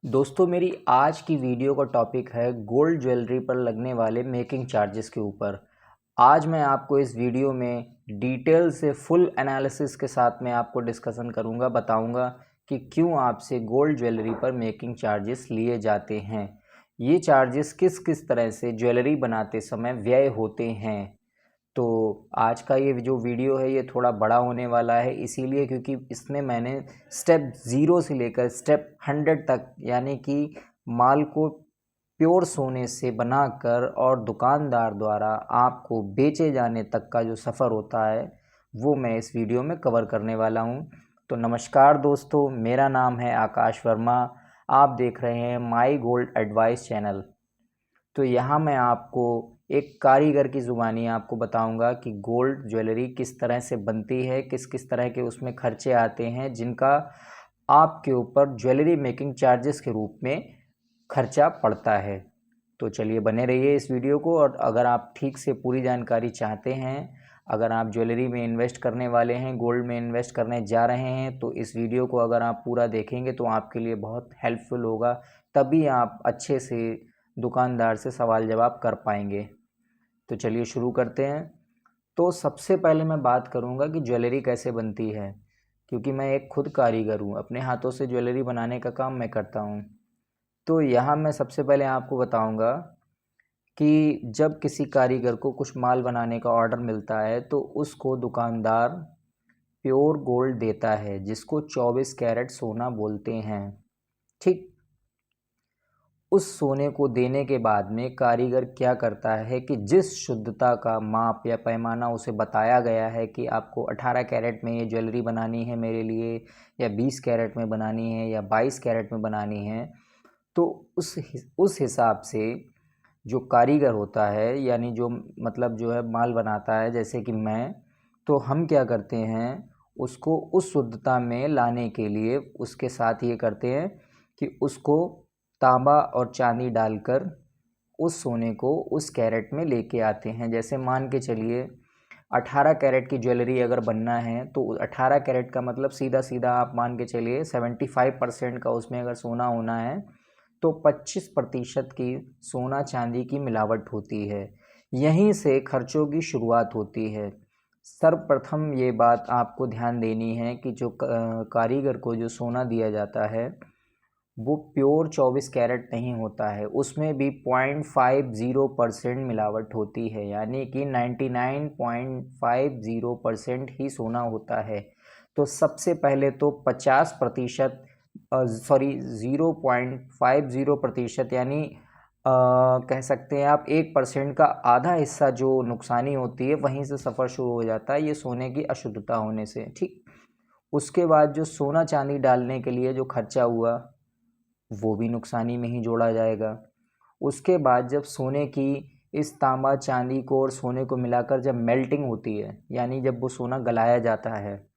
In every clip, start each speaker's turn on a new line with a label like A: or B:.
A: दोस्तों मेरी आज की वीडियो का टॉपिक है गोल्ड ज्वेलरी पर लगने वाले मेकिंग चार्जेस के ऊपर। आज मैं आपको इस वीडियो में डिटेल से फुल एनालिसिस के साथ में आपको डिस्कशन करूंगा, बताऊंगा कि क्यों आपसे गोल्ड ज्वेलरी पर मेकिंग चार्जेस लिए जाते हैं। ये चार्जेस किस किस तरह से ज्वेलरी बनाते समय व्यय होते हैं। तो आज का ये जो वीडियो है ये थोड़ा बड़ा होने वाला है, इसीलिए क्योंकि इसमें मैंने स्टेप 0 से लेकर स्टेप 100 तक, यानी कि माल को प्योर सोने से बनाकर और दुकानदार द्वारा आपको बेचे जाने तक का जो सफ़र होता है वो मैं इस वीडियो में कवर करने वाला हूं। तो नमस्कार दोस्तों, मेरा नाम है आकाश वर्मा। आप देख रहे हैं माई गोल्ड एडवाइस चैनल। तो यहाँ मैं आपको एक कारीगर की ज़ुबानी आपको बताऊंगा कि गोल्ड ज्वेलरी किस तरह से बनती है, किस किस तरह के उसमें खर्चे आते हैं जिनका आपके ऊपर ज्वेलरी मेकिंग चार्जेस के रूप में खर्चा पड़ता है। तो चलिए बने रहिए इस वीडियो को। और अगर आप ठीक से पूरी जानकारी चाहते हैं, अगर आप ज्वेलरी में इन्वेस्ट करने वाले हैं, गोल्ड में इन्वेस्ट करने जा रहे हैं, तो इस वीडियो को अगर आप पूरा देखेंगे तो आपके लिए बहुत हेल्पफुल होगा। तभी आप अच्छे से दुकानदार से सवाल जवाब कर पाएंगे। तो चलिए शुरू करते हैं। तो सबसे पहले मैं बात करूंगा कि ज्वेलरी कैसे बनती है, क्योंकि मैं एक खुद कारीगर हूँ, अपने हाथों से ज्वेलरी बनाने का काम मैं करता हूँ। तो यहाँ मैं सबसे पहले आपको बताऊंगा कि जब किसी कारीगर को कुछ माल बनाने का ऑर्डर मिलता है तो उसको दुकानदार प्योर गोल्ड देता है, जिसको 24 कैरेट सोना बोलते हैं। ठीक, उस सोने को देने के बाद में कारीगर क्या करता है कि जिस शुद्धता का माप या पैमाना उसे बताया गया है कि आपको 18 कैरेट में ये ज्वेलरी बनानी है मेरे लिए, या 20 कैरेट में बनानी है, या 22 कैरेट में बनानी है, तो उस हिसाब से जो कारीगर होता है, यानी जो मतलब जो है माल बनाता है, जैसे कि मैं, तो हम क्या करते हैं, उसको उस शुद्धता में लाने के लिए उसके साथ ये करते हैं कि उसको तांबा और चांदी डालकर उस सोने को उस कैरेट में लेके आते हैं। जैसे मान के चलिए 18 कैरेट की ज्वेलरी अगर बनना है तो 18 कैरेट का मतलब सीधा सीधा आप मान के चलिए 75% का उसमें अगर सोना होना है तो 25% की सोना चांदी की मिलावट होती है। यहीं से खर्चों की शुरुआत होती है। सर्वप्रथम ये बात आपको ध्यान देनी है कि जो कारीगर को जो सोना दिया जाता है वो प्योर 24 कैरेट नहीं होता है, उसमें भी 0.50% मिलावट होती है, यानी कि 99.50% ही सोना होता है। तो सबसे पहले तो 50%, सॉरी 0.50%, यानी कह सकते हैं आप 1% का आधा हिस्सा जो नुकसानी होती है वहीं से सफ़र शुरू हो जाता है, ये सोने की अशुद्धता होने से। ठीक, उसके बाद जो सोना चांदी डालने के लिए जो खर्चा हुआ वो भी नुकसानी में ही जोड़ा जाएगा। उसके बाद जब सोने की इस तांबा चांदी को और सोने को मिलाकर जब मेल्टिंग होती है, यानी जब वो सोना गलाया जाता है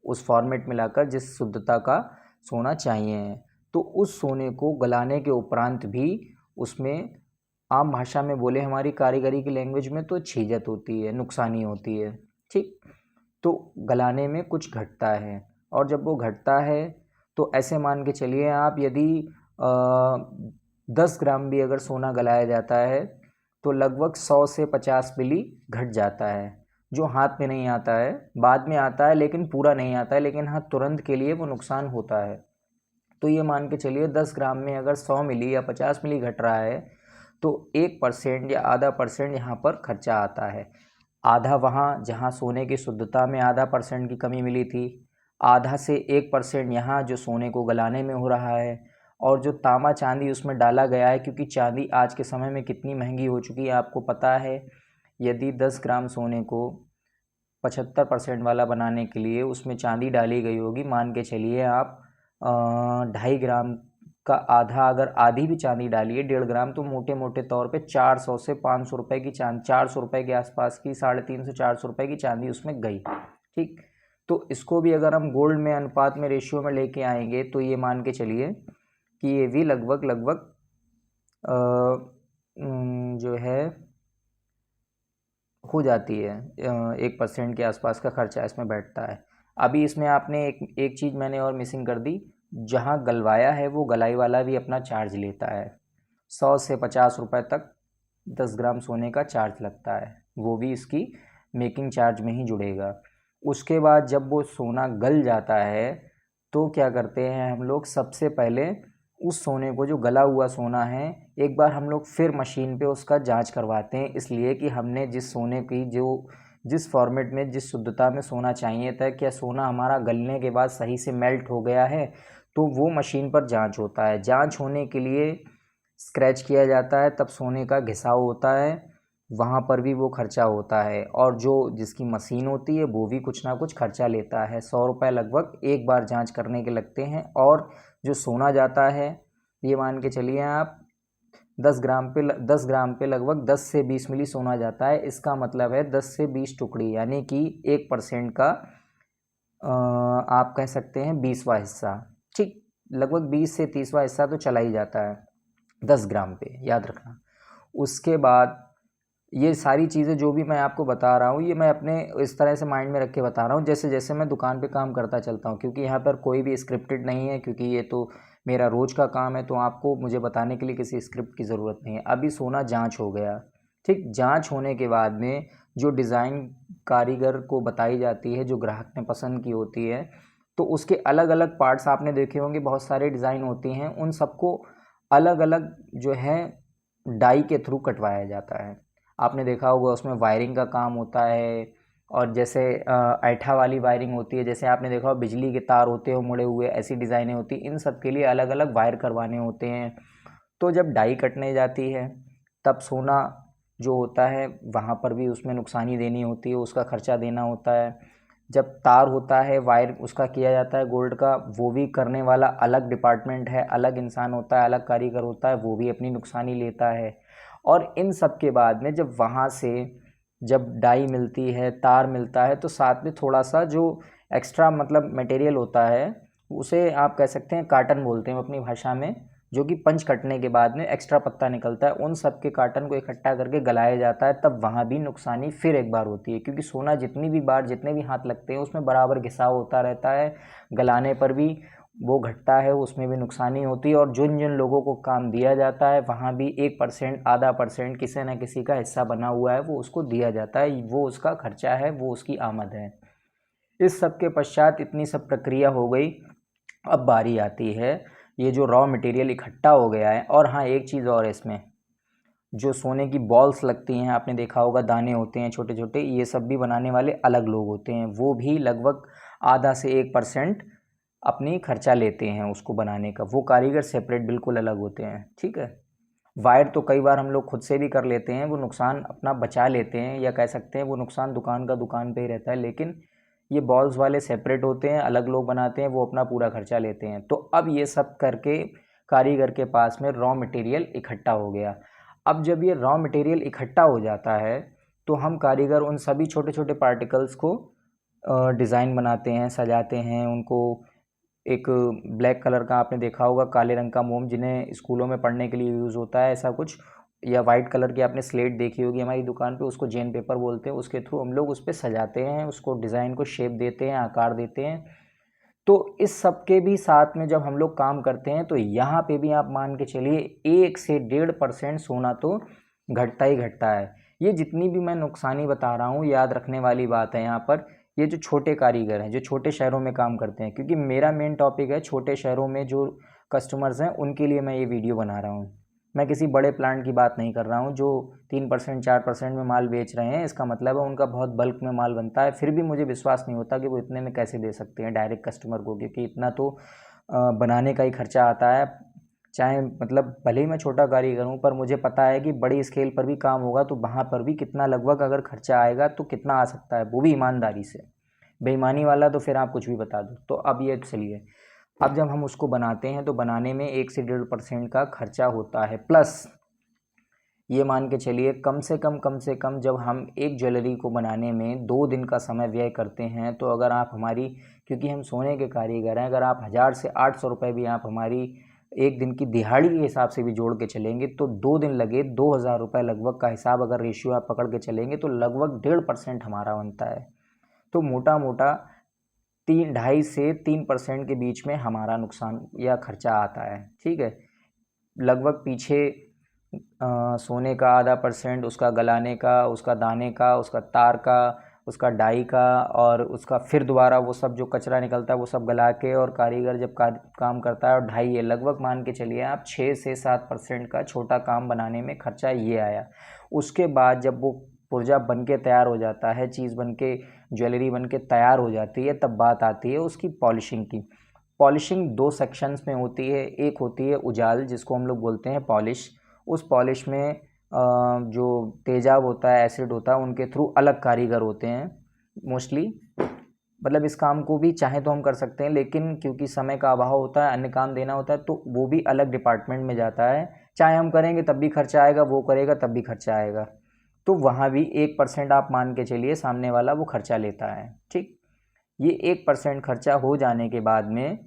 A: उस फॉर्मेट मिलाकर जिस शुद्धता का सोना चाहिए, तो उस सोने को गलाने के उपरांत भी उसमें, आम भाषा में बोले हमारी कारीगरी की लैंग्वेज में, तो छीजत होती है, नुकसानी होती है। ठीक, तो गलाने में कुछ घटता है, और जब वो घटता है तो ऐसे मान के चलिए आप, यदि 10 ग्राम भी अगर सोना गलाया जाता है तो लगभग 100 से 50 मिली घट जाता है, जो हाथ में नहीं आता है, बाद में आता है लेकिन पूरा नहीं आता है, लेकिन हाँ तुरंत के लिए वो नुकसान होता है। तो ये मान के चलिए 10 ग्राम में अगर 100 मिली या 50 मिली घट रहा है तो 1% या आधा परसेंट यहाँ पर खर्चा आता है। आधा वहाँ जहाँ सोने की शुद्धता में आधा परसेंट की कमी मिली थी, आधा से 1% यहाँ जो सोने को गलाने में हो रहा है, और जो तांबा चांदी उसमें डाला गया है, क्योंकि चांदी आज के समय में कितनी महंगी हो चुकी है आपको पता है। यदि 10 ग्राम सोने को 75% वाला बनाने के लिए उसमें चांदी डाली गई होगी, मान के चलिए आप 2.5 ग्राम का आधा, अगर आधी भी चांदी डालिए 1.5 ग्राम, तो मोटे मोटे तौर पे 400 से 500 रुपये की चांदी, 400 रुपये के आसपास की, 350 से 400 रुपये की चांदी उसमें गई। ठीक, तो इसको भी अगर हम गोल्ड में अनुपात में रेशियो में लेके आएंगे तो ये मान के चलिए कि ये भी लगभग लगभग जो है हो जाती है, 1% के आसपास का खर्चा इसमें बैठता है। अभी इसमें आपने एक चीज़ मैंने और मिसिंग कर दी, जहाँ गलवाया है वो गलाई वाला भी अपना चार्ज लेता है। 100 से 50 रुपए तक 10 ग्राम सोने का चार्ज लगता है, वो भी इसकी मेकिंग चार्ज में ही जुड़ेगा। उसके बाद जब वो सोना गल जाता है तो क्या करते हैं हम लोग, सबसे पहले उस सोने को, जो गला हुआ सोना है, एक बार हम लोग फिर मशीन पे उसका जांच करवाते हैं, इसलिए कि हमने जिस सोने की जिस फॉर्मेट में, जिस शुद्धता में सोना चाहिए था, क्या सोना हमारा गलने के बाद सही से मेल्ट हो गया है। तो वो मशीन पर जांच होता है। जांच होने के लिए स्क्रैच किया जाता है, तब सोने का घिसाव होता है, वहाँ पर भी वो खर्चा होता है। और जो जिसकी मशीन होती है वो भी कुछ ना कुछ खर्चा लेता है। 100 रुपये लगभग एक बार जांच करने के लगते हैं। और जो सोना जाता है, ये मान के चलिए आप 10 ग्राम पे लगभग 10 से 20 मिली सोना जाता है। इसका मतलब है 10 से 20 टुकड़ी, यानी कि 1% का आप कह सकते हैं 20वां हिस्सा। ठीक, लगभग 20 से 30वां हिस्सा तो चला ही जाता है 10 ग्राम पे, याद रखना। उसके बाद ये सारी चीज़ें जो भी मैं आपको बता रहा हूँ, ये मैं अपने इस तरह से माइंड में रख के बता रहा हूँ जैसे जैसे मैं दुकान पे काम करता चलता हूँ, क्योंकि यहाँ पर कोई भी स्क्रिप्टेड नहीं है, क्योंकि ये तो मेरा रोज़ का काम है। तो आपको मुझे बताने के लिए किसी स्क्रिप्ट की ज़रूरत नहीं है। अभी सोना जांच हो गया, ठीक, जांच होने के बाद में जो डिज़ाइन कारीगर को बताई जाती है, जो ग्राहक ने पसंद की होती है, तो उसके अलग अलग पार्ट्स आपने देखे होंगे, बहुत सारे डिज़ाइन होती हैं, उन सबको अलग अलग जो है डाई के थ्रू कटवाया जाता है। आपने देखा होगा उसमें वायरिंग का काम होता है, और जैसे ऐठा वाली वायरिंग होती है, जैसे आपने देखा हो बिजली के तार होते हो मुड़े हुए, ऐसी डिज़ाइनें होती हैं। इन सब के लिए अलग अलग वायर करवाने होते हैं। तो जब डाई कटने जाती है तब सोना जो होता है वहाँ पर भी उसमें नुकसानी देनी होती है, उसका खर्चा देना होता है। जब तार होता है, वायर उसका किया जाता है गोल्ड का, वो भी करने वाला अलग डिपार्टमेंट है, अलग इंसान होता है, अलग कारीगर होता है, वो भी अपनी नुकसानी लेता है। और इन सब के बाद में जब वहाँ से जब डाई मिलती है, तार मिलता है, तो साथ में थोड़ा सा जो एक्स्ट्रा मतलब मटेरियल होता है, उसे आप कह सकते हैं कार्टन बोलते हैं अपनी भाषा में, जो कि पंच कटने के बाद में एक्स्ट्रा पत्ता निकलता है। उन सब के कार्टन को इकट्ठा करके गलाया जाता है, तब वहाँ भी नुकसानी फिर एक बार होती है, क्योंकि सोना जितनी भी बार, जितने भी हाथ लगते हैं, उसमें बराबर घिसाव होता रहता है। गलाने पर भी वो घटता है, उसमें भी नुकसानी होती है। और जिन जिन लोगों को काम दिया जाता है वहाँ भी 1%, आधा परसेंट, किसी न किसी का हिस्सा बना हुआ है, वो उसको दिया जाता है। वो उसका खर्चा है, वो उसकी आमद है। इस सब के पश्चात इतनी सब प्रक्रिया हो गई। अब बारी आती है, ये जो रॉ मटेरियल इकट्ठा हो गया है। और हाँ, एक चीज़ और है इसमें, जो सोने की बॉल्स लगती हैं, आपने देखा होगा दाने होते हैं छोटे छोटे, ये सब भी बनाने वाले अलग लोग होते हैं। वो भी लगभग आधा से 1% अपनी खर्चा लेते हैं उसको बनाने का। वो कारीगर सेपरेट बिल्कुल अलग होते हैं, ठीक है। वायर तो कई बार हम लोग खुद से भी कर लेते हैं, वो नुकसान अपना बचा लेते हैं, या कह सकते हैं वो नुकसान दुकान का दुकान पे ही रहता है। लेकिन ये बॉल्स वाले सेपरेट होते हैं, अलग लोग बनाते हैं, वो अपना पूरा खर्चा लेते हैं। तो अब ये सब करके कारीगर के पास में रॉ मटेरियल इकट्ठा हो गया। अब जब ये रॉ मटेरियल इकट्ठा हो जाता है, तो हम कारीगर उन सभी छोटे छोटे पार्टिकल्स को डिज़ाइन बनाते हैं, सजाते हैं उनको। एक ब्लैक कलर का आपने देखा होगा, काले रंग का मोम, जिन्हें स्कूलों में पढ़ने के लिए यूज़ होता है, ऐसा कुछ। या वाइट कलर की आपने स्लेट देखी होगी हमारी दुकान पे, उसको जेन पेपर बोलते हैं। उसके थ्रू हम लोग उस पर सजाते हैं, उसको डिज़ाइन को शेप देते हैं, आकार देते हैं। तो इस सब के भी साथ में जब हम लोग काम करते हैं, तो यहाँ पे भी आप मान के चलिए 1 से 1.5% सोना तो घटता ही घटता है। ये जितनी भी मैं नुकसानी बता रहा हूँ, याद रखने वाली बात है यहाँ पर, ये जो छोटे कारीगर हैं, जो छोटे शहरों में काम करते हैं, क्योंकि मेरा मेन टॉपिक है छोटे शहरों में जो कस्टमर्स हैं, उनके लिए मैं ये वीडियो बना रहा हूँ। मैं किसी बड़े प्लांट की बात नहीं कर रहा हूँ जो 3% 4% में माल बेच रहे हैं। इसका मतलब है उनका बहुत बल्क में माल बनता है, फिर भी मुझे विश्वास नहीं होता कि वो इतने में कैसे दे सकते हैं डायरेक्ट कस्टमर को, क्योंकि इतना तो बनाने का ही खर्चा आता है। चाहे मतलब भले ही मैं छोटा कारीगर हूँ, पर मुझे पता है कि बड़ी स्केल पर भी काम होगा तो वहाँ पर भी कितना लगभग अगर खर्चा आएगा तो कितना आ सकता है, वो भी ईमानदारी से। बेईमानी वाला तो फिर आप कुछ भी बता दो। तो अब ये चलिए, अब जब हम उसको बनाते हैं तो बनाने में 1 से 1.5% का खर्चा होता है। प्लस ये मान के चलिए कम से कम जब हम एक ज्वेलरी को बनाने में 2 दिन का समय व्यय करते हैं, तो अगर आप हमारी, क्योंकि हम सोने के कारीगर हैं, अगर आप 1000 से 800 रुपये भी आप हमारी एक दिन की दिहाड़ी के हिसाब से भी जोड़ के चलेंगे, तो 2 दिन लगे 2000 रुपये लगभग का हिसाब अगर रेशियो आप पकड़ के चलेंगे, तो लगभग 1.5% हमारा बनता है। तो मोटा मोटा 2.5 से 3% के बीच में हमारा नुकसान या खर्चा आता है। ठीक है, लगभग पीछे सोने का आधा %, उसका गलाने का, उसका दाने का, उसका तार का, उसका डाई का, और उसका फिर दोबारा वो सब जो कचरा निकलता है वो सब गला के, और कारीगर जब काम करता है, और ढाई है, लगभग मान के चलिए आप 6 से 7% का छोटा काम बनाने में खर्चा ये आया। उसके बाद जब वो पुर्जा बन के तैयार हो जाता है, चीज़ बन के, ज्वेलरी बन के तैयार हो जाती है, तब बात आती है उसकी पॉलिशिंग की। पॉलिशिंग 2 सेक्शंस में होती है। एक होती है उजाल, जिसको हम लोग बोलते हैं पॉलिश। उस पॉलिश में जो तेजाब होता है, एसिड होता है, उनके थ्रू अलग कारीगर होते हैं मोस्टली। मतलब इस काम को भी चाहे तो हम कर सकते हैं, लेकिन क्योंकि समय का अभाव होता है, अन्य काम देना होता है, तो वो भी अलग डिपार्टमेंट में जाता है। चाहे हम करेंगे तब भी खर्चा आएगा, वो करेगा तब भी खर्चा आएगा। तो वहाँ भी 1% आप मान के चलिए सामने वाला वो खर्चा लेता है। ठीक, ये 1% खर्चा हो जाने के बाद में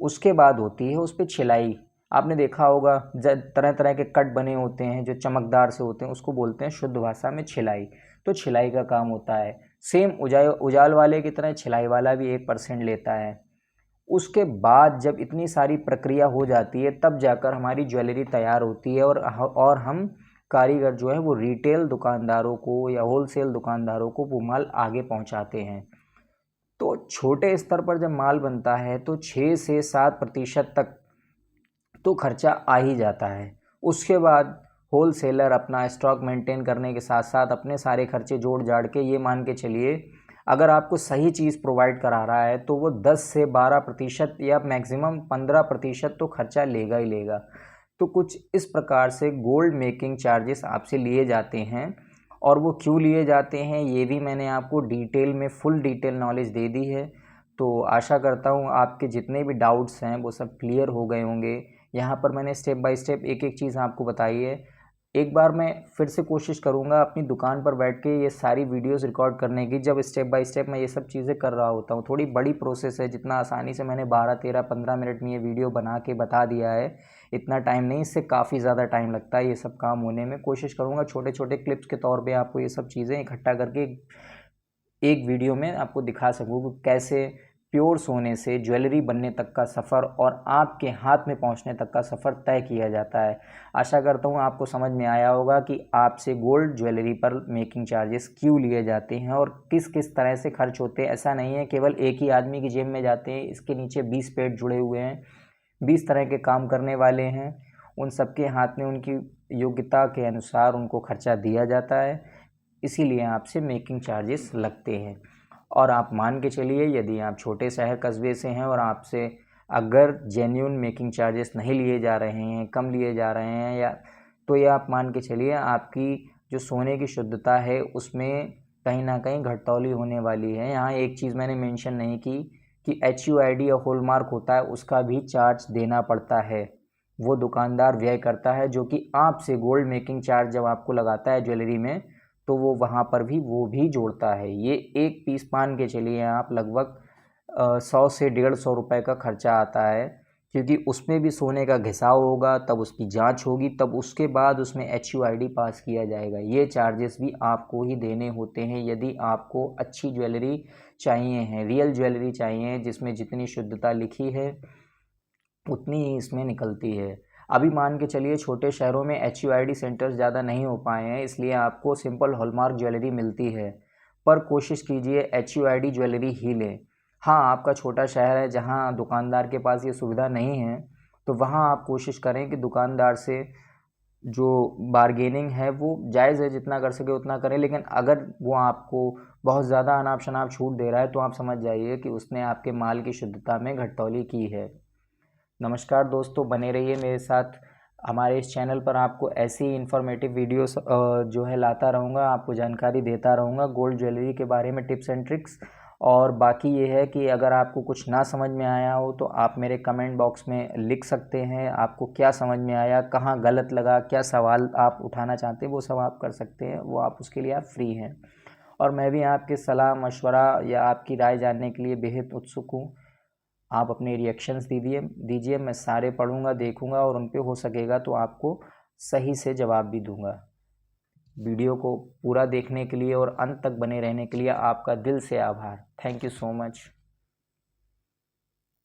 A: उसके बाद होती है उस पर छिलाई। आपने देखा होगा तरह तरह के कट बने होते हैं जो चमकदार से होते हैं, उसको बोलते हैं शुद्ध भाषा में छिलाई। तो छिलाई का काम होता है सेम उजाल वाले की तरह, छिलाई वाला भी 1% लेता है। उसके बाद जब इतनी सारी प्रक्रिया हो जाती है, तब जाकर हमारी ज्वेलरी तैयार होती है, और हम कारीगर जो है वो रिटेल दुकानदारों को या होलसेल दुकानदारों को वो माल आगे पहुंचाते हैं। तो छोटे स्तर पर जब माल बनता है तो 6 से 7% तक तो खर्चा आ ही जाता है। उसके बाद होलसेलर अपना स्टॉक मेंटेन करने के साथ साथ अपने सारे खर्चे जोड़ जाड़ के, ये मान के चलिए अगर आपको सही चीज़ प्रोवाइड करा रहा है तो वो 10 से 12% या मैक्सिमम 15% तो खर्चा लेगा ही लेगा। तो कुछ इस प्रकार से गोल्ड मेकिंग चार्जेस आपसे लिए जाते हैं, और वो क्यों लिए जाते हैं ये भी मैंने आपको डिटेल में फुल डिटेल नॉलेज दे दी है। तो आशा करता हूँ आपके जितने भी डाउट्स हैं वो सब क्लियर हो गए होंगे। यहाँ पर मैंने स्टेप बाय स्टेप एक एक चीज़ आपको बताई है। एक बार मैं फिर से कोशिश करूँगा अपनी दुकान पर बैठ के ये सारी वीडियोस रिकॉर्ड करने की, जब स्टेप बाय स्टेप मैं ये सब चीज़ें कर रहा होता हूँ। थोड़ी बड़ी प्रोसेस है, जितना आसानी से मैंने 12, 13, 15 मिनट में ये वीडियो बना के बता दिया है, इतना टाइम नहीं, इससे काफ़ी ज़्यादा टाइम लगता है ये सब काम होने में। कोशिश करूँगा छोटे छोटे क्लिप्स के तौर पर आपको ये सब चीज़ें इकट्ठा करके एक वीडियो में आपको दिखा सकूँ कि कैसे प्योर सोने से ज्वेलरी बनने तक का सफ़र और आपके हाथ में पहुंचने तक का सफ़र तय किया जाता है। आशा करता हूं आपको समझ में आया होगा कि आपसे गोल्ड ज्वेलरी पर मेकिंग चार्जेस क्यों लिए जाते हैं और किस किस तरह से खर्च होते हैं। ऐसा नहीं है केवल एक ही आदमी की जेब में जाते हैं, इसके नीचे 20 पेड़ जुड़े हुए हैं, 20 तरह के काम करने वाले हैं, उन सबके हाथ में उनकी योग्यता के अनुसार उनको खर्चा दिया जाता है, इसीलिए आपसे मेकिंग चार्जेस लगते हैं। और आप मान के चलिए यदि आप छोटे शहर कस्बे से हैं और आपसे अगर जेन्युइन मेकिंग चार्जेस नहीं लिए जा रहे हैं, कम लिए जा रहे हैं, या तो ये आप मान के चलिए आपकी जो सोने की शुद्धता है उसमें कहीं ना कहीं घटतौली होने वाली है। यहाँ एक चीज़ मैंने मेंशन नहीं की कि HUID या हॉलमार्क होता है, उसका भी चार्ज देना पड़ता है, वो दुकानदार व्यय करता है, जो कि आपसे गोल्ड मेकिंग चार्ज जब आपको लगाता है ज्वेलरी में तो वो वहाँ पर भी वो भी जोड़ता है। ये एक पीस मान के चलिए आप लगभग 100 से 150 रुपये का खर्चा आता है, क्योंकि उसमें भी सोने का घिसाव होगा, तब उसकी जांच होगी, तब उसके बाद उसमें HUID पास किया जाएगा। ये चार्जेस भी आपको ही देने होते हैं यदि आपको अच्छी ज्वेलरी चाहिए है, रियल ज्वेलरी चाहिए जिसमें जितनी शुद्धता लिखी है उतनी ही इसमें निकलती है। अभी मान के चलिए छोटे शहरों में HUID सेंटर्स ज़्यादा नहीं हो पाए हैं, इसलिए आपको सिंपल हॉलमार्क ज्वेलरी मिलती है, पर कोशिश कीजिए HUID ज्वेलरी ही लें। हाँ, आपका छोटा शहर है जहाँ दुकानदार के पास ये सुविधा नहीं है, तो वहाँ आप कोशिश करें कि दुकानदार से जो बारगेनिंग है वो जायज़ है, जितना कर सके उतना करें, लेकिन अगर वो आपको बहुत ज़्यादा अनाप शनाप छूट दे रहा है तो आप समझ जाइए कि उसने आपके माल की शुद्धता में घटतौली की है। नमस्कार दोस्तों, बने रहिए मेरे साथ। हमारे इस चैनल पर आपको ऐसी इन्फॉर्मेटिव वीडियोस जो है लाता रहूँगा, आपको जानकारी देता रहूँगा गोल्ड ज्वेलरी के बारे में, टिप्स एंड ट्रिक्स। और बाकी ये है कि अगर आपको कुछ ना समझ में आया हो तो आप मेरे कमेंट बॉक्स में लिख सकते हैं, आपको क्या समझ में आया, कहाँ गलत लगा, क्या सवाल आप उठाना चाहते हैं, वो सब आप कर सकते हैं, वो आप उसके लिए आप फ्री हैं। और मैं भी आपके सलाह मशवरा या आपकी राय जानने के लिए बेहद उत्सुक हूँ। आप अपने रिएक्शंस दीजिए, मैं सारे पढ़ूंगा, देखूंगा, और उन पे हो सकेगा तो आपको सही से जवाब भी दूंगा। वीडियो को पूरा देखने के लिए और अंत तक बने रहने के लिए आपका दिल से आभार। Thank you so much.